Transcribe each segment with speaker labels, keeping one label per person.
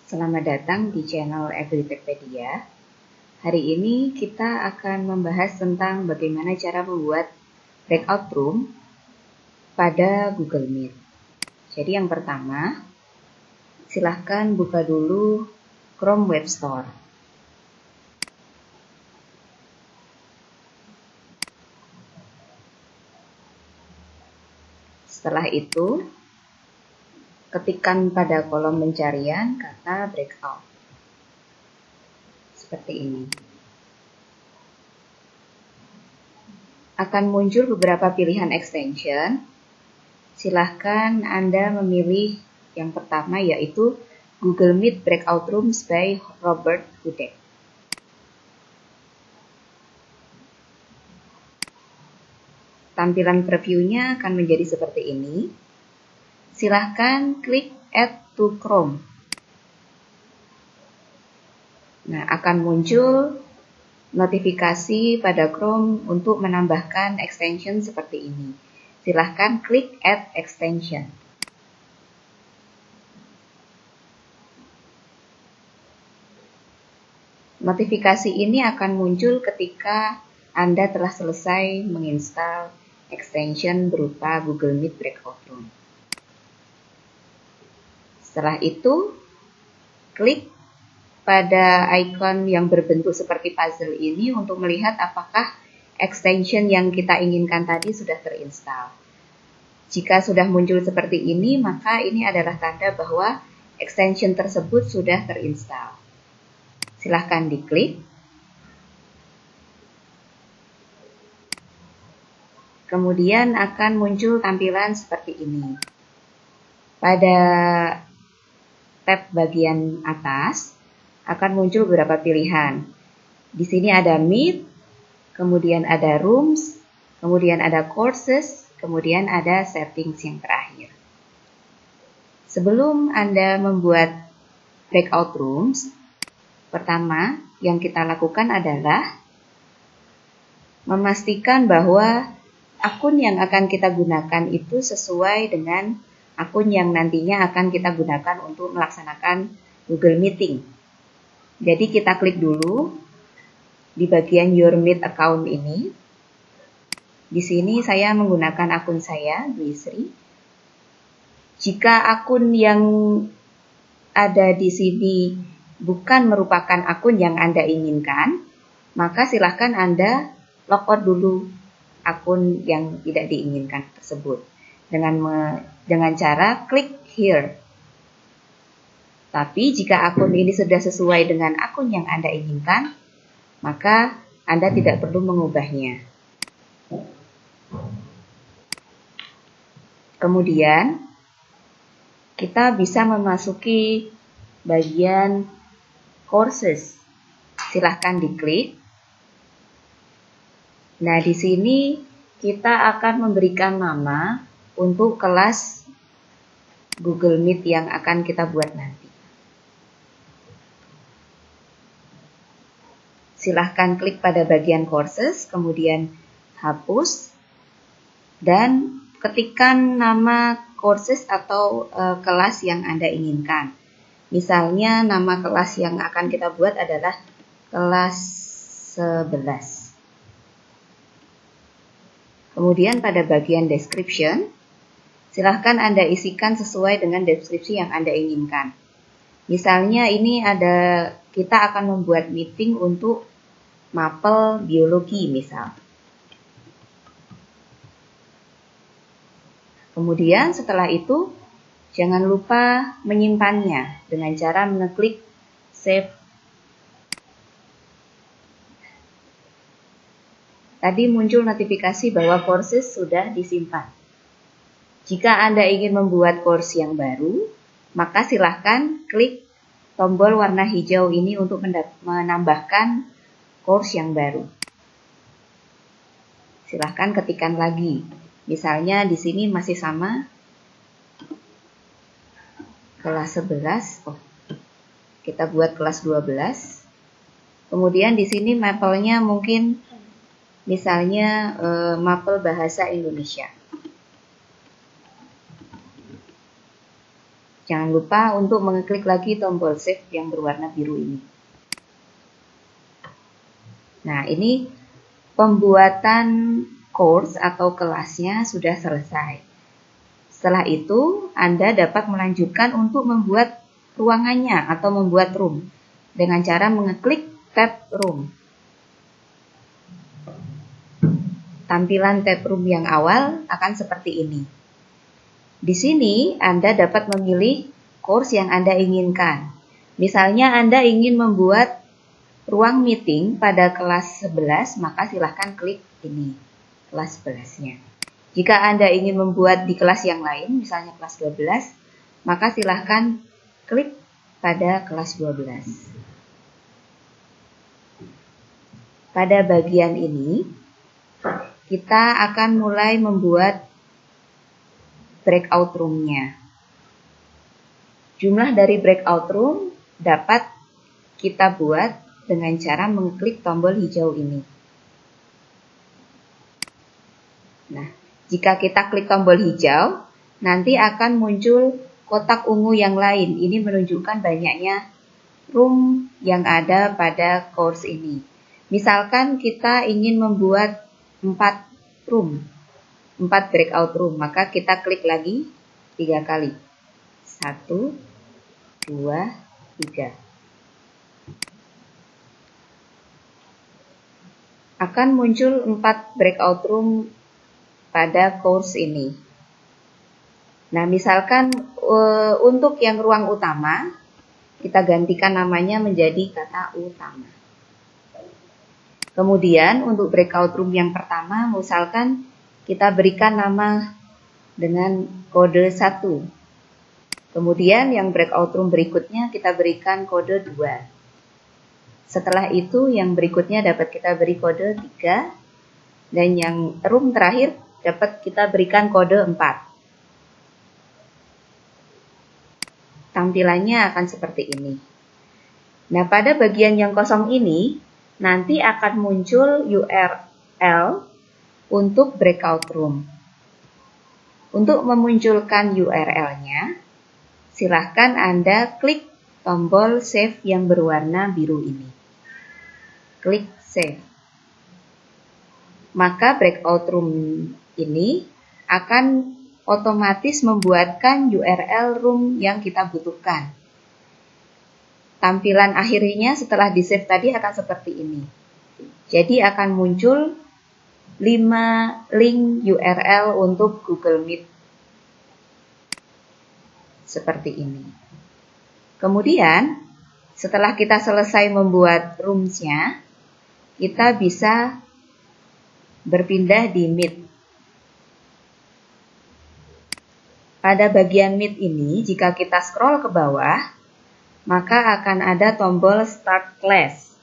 Speaker 1: Selamat datang di channel Everytechpedia. Hari ini kita akan membahas tentang bagaimana cara membuat breakout room pada Google Meet. Jadi yang pertama, silahkan buka dulu Chrome Web Store. Setelah itu, ketikkan pada kolom pencarian kata breakout. Seperti ini. Akan muncul beberapa pilihan extension. Silahkan Anda memilih yang pertama, yaitu Google Meet Breakout Rooms by Robert Hudek. Tampilan previewnya akan menjadi seperti ini. Silahkan klik Add to Chrome. Nah, akan muncul notifikasi pada Chrome untuk menambahkan extension seperti ini. Silahkan klik Add Extension. Notifikasi ini akan muncul ketika Anda telah selesai menginstal extension berupa Google Meet Breakout Room. Setelah itu, klik pada icon yang berbentuk seperti puzzle ini untuk melihat apakah extension yang kita inginkan tadi sudah terinstall. Jika sudah muncul seperti ini, maka ini adalah tanda bahwa extension tersebut sudah terinstall. Silahkan diklik. Kemudian akan muncul tampilan seperti ini. Pada tab bagian atas akan muncul beberapa pilihan. Di sini ada Meet, kemudian ada Rooms, kemudian ada Courses, kemudian ada Settings yang terakhir. Sebelum Anda membuat breakout rooms, pertama yang kita lakukan adalah memastikan bahwa akun yang akan kita gunakan itu sesuai dengan akun yang nantinya akan kita gunakan untuk melaksanakan Google Meeting. Jadi kita klik dulu di bagian Your Meet Account ini. Di sini saya menggunakan akun saya, Dwi Sri. Jika akun yang ada di sini bukan merupakan akun yang Anda inginkan, maka silahkan Anda logout dulu akun yang tidak diinginkan tersebut dengan cara klik Here. Tapi jika akun ini sudah sesuai dengan akun yang Anda inginkan, maka Anda tidak perlu mengubahnya. Kemudian, kita bisa memasuki bagian Courses. Silahkan diklik. Nah, di sini kita akan memberikan nama untuk kelas Google Meet yang akan kita buat nanti. Silahkan klik pada bagian Courses, kemudian hapus, dan ketikkan nama courses atau kelas yang Anda inginkan. Misalnya nama kelas yang akan kita buat adalah kelas 11. Kemudian pada bagian description, silahkan Anda isikan sesuai dengan deskripsi yang Anda inginkan. Misalnya ini kita akan membuat meeting untuk mapel biologi misal. Kemudian setelah itu, jangan lupa menyimpannya dengan cara mengeklik Save. Tadi muncul notifikasi bahwa courses sudah disimpan. Jika Anda ingin membuat course yang baru, maka silahkan klik tombol warna hijau ini untuk menambahkan course yang baru. Silahkan ketikkan lagi. Misalnya di sini masih sama kelas 11. Kita buat kelas 12. Kemudian di sini mapelnya mungkin misalnya mapel bahasa Indonesia. Jangan lupa untuk mengeklik lagi tombol save yang berwarna biru ini. Nah, ini pembuatan course atau kelasnya sudah selesai. Setelah itu, Anda dapat melanjutkan untuk membuat ruangannya atau membuat room dengan cara mengeklik tab room. Tampilan tab room yang awal akan seperti ini. Di sini Anda dapat memilih course yang Anda inginkan. Misalnya Anda ingin membuat ruang meeting pada kelas 11, maka silahkan klik ini, kelas 11-nya. Jika Anda ingin membuat di kelas yang lain, misalnya kelas 12, maka silahkan klik pada kelas 12. Pada bagian ini, kita akan mulai membuat breakout room-nya. Jumlah dari breakout room dapat kita buat dengan cara mengklik tombol hijau ini. Nah, jika kita klik tombol hijau, nanti akan muncul kotak ungu yang lain. Ini menunjukkan banyaknya room yang ada pada course ini. Misalkan kita ingin membuat 4 room, 4 breakout room, maka kita klik lagi 3 kali. 1, 2, 3. Akan muncul 4 breakout room pada course ini. Nah, misalkan untuk yang ruang utama, kita gantikan namanya menjadi kata utama. Kemudian untuk breakout room yang pertama, misalkan kita berikan nama dengan kode 1. Kemudian yang breakout room berikutnya kita berikan kode 2. Setelah itu yang berikutnya dapat kita beri kode 3. Dan yang room terakhir dapat kita berikan kode 4. Tampilannya akan seperti ini. Nah, pada bagian yang kosong ini, nanti akan muncul URL untuk breakout room. Untuk memunculkan URL-nya, silahkan Anda klik tombol save yang berwarna biru ini. Klik save. Maka breakout room ini akan otomatis membuatkan URL room yang kita butuhkan. Tampilan akhirnya setelah di-save tadi akan seperti ini. Jadi akan muncul 5 link URL untuk Google Meet. Seperti ini. Kemudian, setelah kita selesai membuat rooms-nya, kita bisa berpindah di Meet. Pada bagian Meet ini, jika kita scroll ke bawah, maka akan ada tombol Start Class.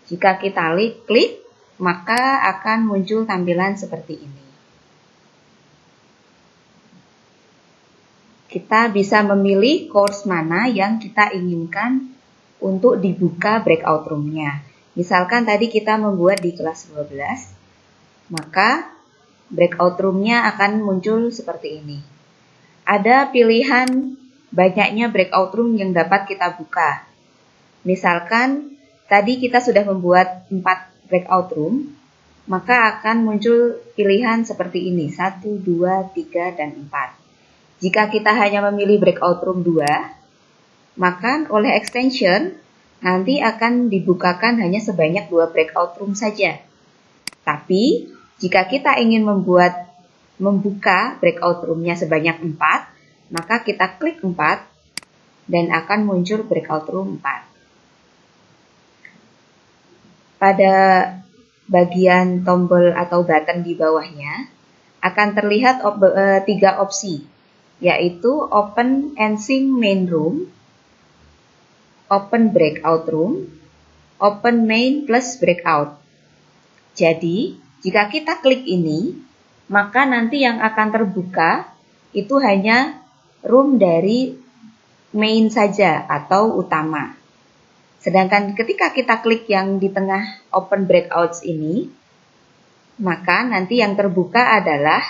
Speaker 1: Jika kita klik, maka akan muncul tampilan seperti ini. Kita bisa memilih course mana yang kita inginkan untuk dibuka breakout room-nya. Misalkan tadi kita membuat di kelas 12, maka breakout room-nya akan muncul seperti ini. Ada pilihan banyaknya breakout room yang dapat kita buka. Misalkan tadi kita sudah membuat 4 breakout room, maka akan muncul pilihan seperti ini, 1, 2, 3, dan 4. Jika kita hanya memilih breakout room 2, maka oleh extension nanti akan dibukakan hanya sebanyak 2 breakout room saja. Tapi jika kita ingin membuka breakout room-nya sebanyak 4, maka kita klik 4 dan akan muncul breakout room 4. Pada bagian tombol atau button di bawahnya akan terlihat 3 opsi, yaitu Open and Sync Main Room, Open Breakout Room, Open Main plus Breakout. Jadi, jika kita klik ini, maka nanti yang akan terbuka itu hanya room dari main saja atau utama. Sedangkan ketika kita klik yang di tengah open breakouts ini, maka nanti yang terbuka adalah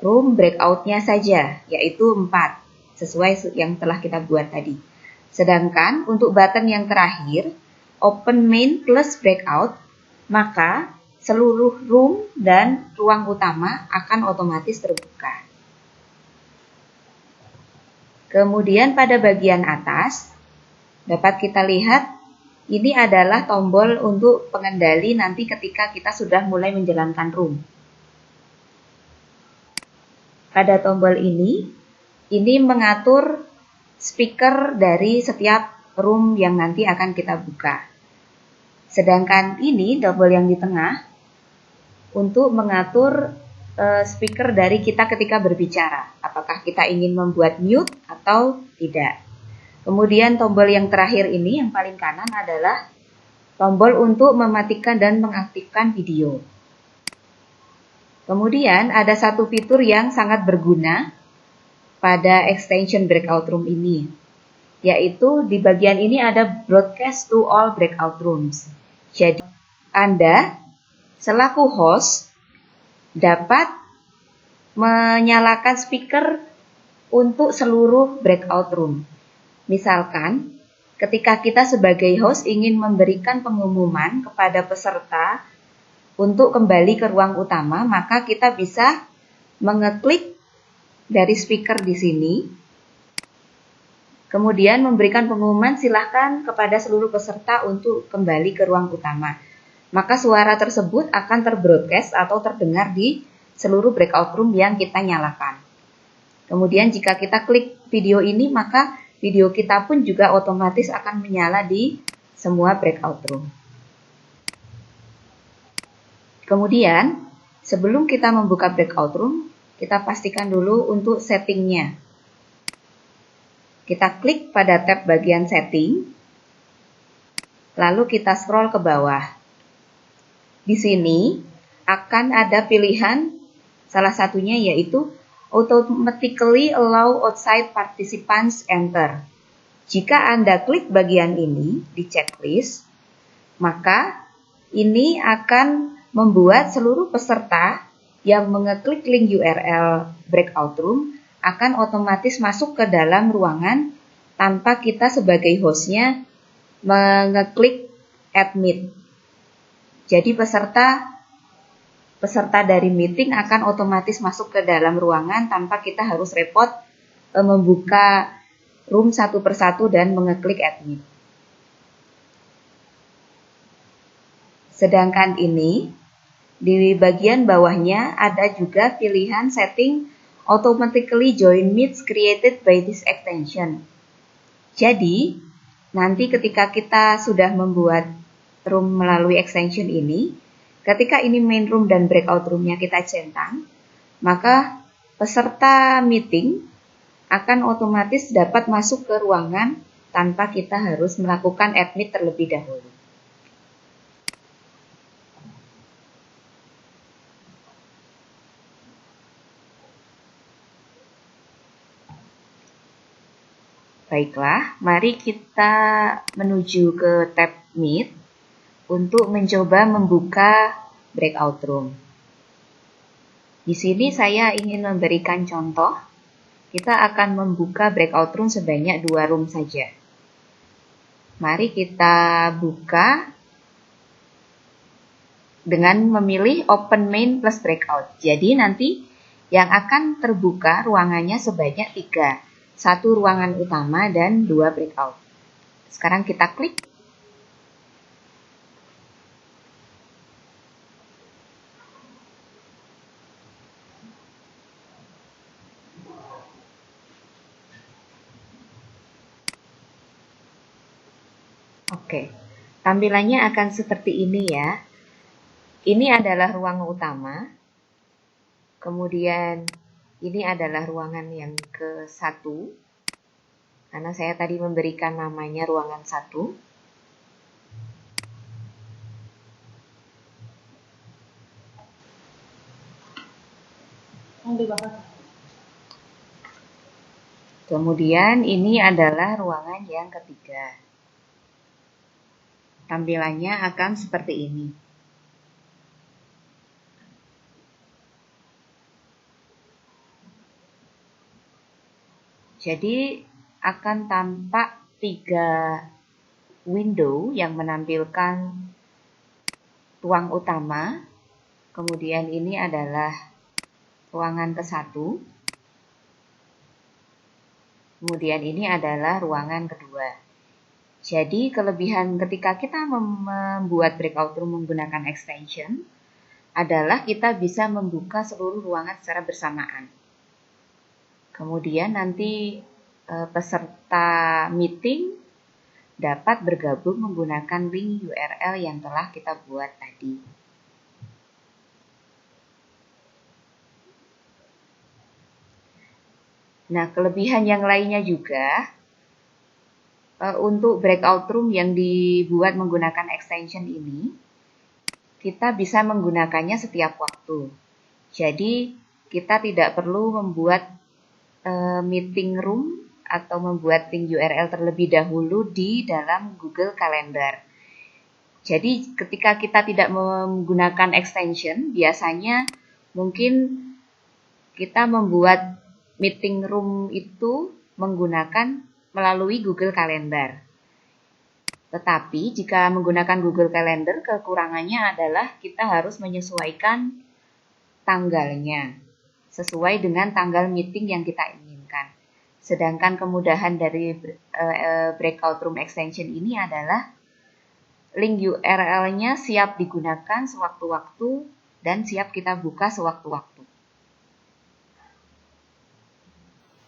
Speaker 1: room breakout-nya saja, yaitu 4, sesuai yang telah kita buat tadi. Sedangkan untuk button yang terakhir, open main plus breakout, maka seluruh room dan ruang utama akan otomatis terbuka. Kemudian pada bagian atas, dapat kita lihat ini adalah tombol untuk pengendali nanti ketika kita sudah mulai menjalankan room. Pada tombol ini mengatur speaker dari setiap room yang nanti akan kita buka. Sedangkan ini tombol yang di tengah untuk mengatur speaker dari kita ketika berbicara. Apakah kita ingin membuat mute atau tidak. Kemudian tombol yang terakhir ini yang paling kanan adalah tombol untuk mematikan dan mengaktifkan video. Kemudian ada satu fitur yang sangat berguna pada extension breakout room ini, yaitu di bagian ini ada broadcast to all breakout rooms. Jadi Anda selaku host dapat menyalakan speaker untuk seluruh breakout room. Misalkan ketika kita sebagai host ingin memberikan pengumuman kepada peserta untuk kembali ke ruang utama, maka kita bisa mengeklik dari speaker di sini. Kemudian memberikan pengumuman silahkan kepada seluruh peserta untuk kembali ke ruang utama. Maka suara tersebut akan terbroadcast atau terdengar di seluruh breakout room yang kita nyalakan. Kemudian jika kita klik video ini, maka video kita pun juga otomatis akan menyala di semua breakout room. Kemudian, sebelum kita membuka breakout room, kita pastikan dulu untuk settingnya. Kita klik pada tab bagian setting, lalu kita scroll ke bawah. Di sini akan ada pilihan, salah satunya yaitu Automatically Allow Outside Participants Enter. Jika Anda klik bagian ini di checklist, maka ini akan membuat seluruh peserta yang mengeklik link URL breakout room akan otomatis masuk ke dalam ruangan tanpa kita sebagai hostnya mengeklik admit. Jadi peserta dari meeting akan otomatis masuk ke dalam ruangan tanpa kita harus repot membuka room satu persatu dan mengeklik admit. Sedangkan ini di bagian bawahnya ada juga pilihan setting automatically join meets created by this extension. Jadi, nanti ketika kita sudah membuat room melalui extension ini, ketika ini main room dan breakout roomnya kita centang, maka peserta meeting akan otomatis dapat masuk ke ruangan tanpa kita harus melakukan admit terlebih dahulu. Baiklah, mari kita menuju ke tab Meet untuk mencoba membuka breakout room. Di sini saya ingin memberikan contoh. Kita akan membuka breakout room sebanyak 2 room saja. Mari kita buka dengan memilih Open Main plus Breakout. Jadi nanti yang akan terbuka ruangannya sebanyak 3. 1 ruangan utama dan 2 breakout. Sekarang kita klik. Oke, tampilannya akan seperti ini ya. Ini adalah ruang utama. Kemudian ini adalah ruangan yang ke-1. Karena saya tadi memberikan namanya ruangan 1. Kemudian ini adalah ruangan yang ketiga. Tampilannya akan seperti ini. Jadi akan tampak 3 window yang menampilkan ruang utama. Kemudian ini adalah ruangan ke-1. Kemudian ini adalah ruangan kedua. Jadi kelebihan ketika kita membuat breakout room menggunakan extension adalah kita bisa membuka seluruh ruangan secara bersamaan. Kemudian nanti peserta meeting dapat bergabung menggunakan link URL yang telah kita buat tadi. Nah, kelebihan yang lainnya juga untuk breakout room yang dibuat menggunakan extension ini, kita bisa menggunakannya setiap waktu. Jadi, kita tidak perlu membuat meeting room atau membuat link URL terlebih dahulu di dalam Google Calendar. Jadi, ketika kita tidak menggunakan extension, biasanya mungkin kita membuat meeting room itu menggunakan melalui Google Calendar. Tetapi jika menggunakan Google Calendar, kekurangannya adalah kita harus menyesuaikan tanggalnya sesuai dengan tanggal meeting yang kita inginkan. Sedangkan kemudahan dari breakout room extension ini adalah link URL-nya siap digunakan sewaktu-waktu dan siap kita buka sewaktu-waktu.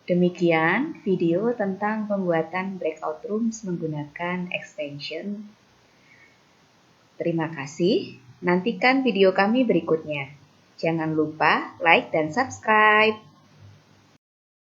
Speaker 1: Demikian video tentang pembuatan breakout rooms menggunakan extension. Terima kasih. Nantikan video kami berikutnya. Jangan lupa like dan subscribe.